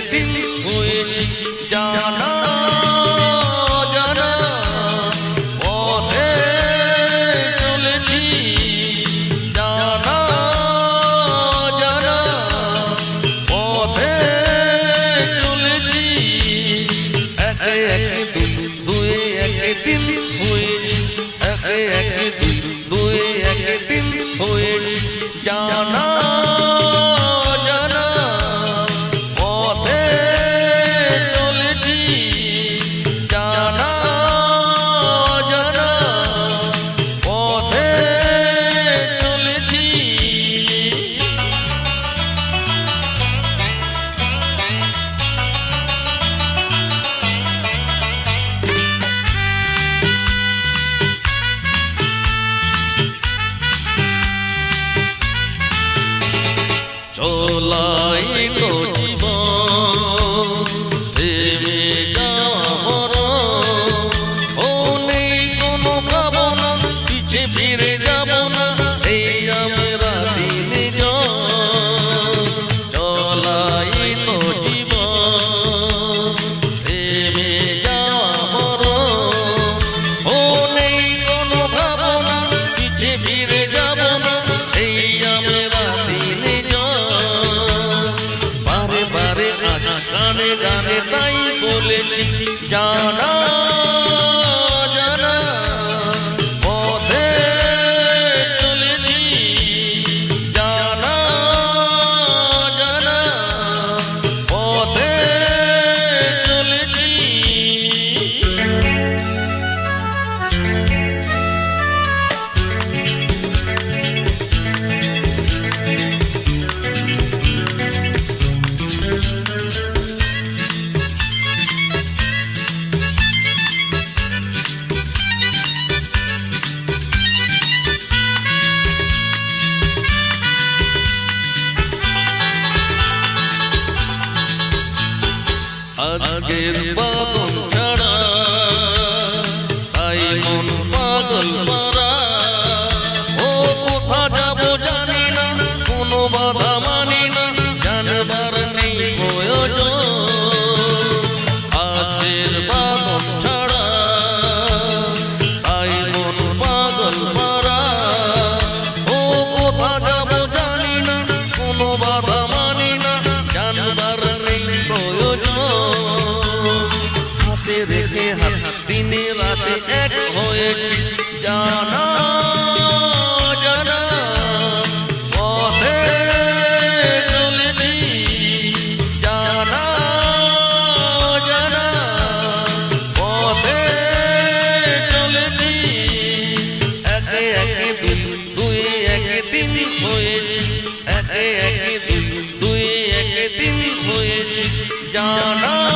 একদিন হয়েছি জানা জানা পথে চলেছি জানা জানা পথে চলেছি একদিন দুয়ে একদিন হয়েছি একদিন দুয়ে একদিন হয়েছি জানা চলাই তো জীবন থেমে যাওয়ার ও নেই কোনো ভাবনা পিছে ফিরে যাব না এই আমরা দিনে চলাই তো জীবন থেমে যাওয়ার ও নেই কোনো ভাবনা পিছে ফিরে যাব না এই আমরা দিনে গানে গানে তাই বলেছি জানা জানা পথে চলেছি জানা জানা পথে চলেছি আগের বাদন ছাড়া তাই মন পাগল মারা ও কোথা যাব জানি না কোনো বাধা মানি না জানবার নেই প্রয়োজন আগের বাদন ছাড়া তাই মন পাগল মারা ও কোথা যাব জানি না কোনো বাধা মানি না জানবার নেই প্রয়োজন হাতে রেখে হাত দিনে রাতে এক হয়েছি জানা জানা পথে চলেছি জানা জানা পথে চলেছি একদিন দুই একদিন হয়েছি একদিন দুই একদিন হয়েছি জানা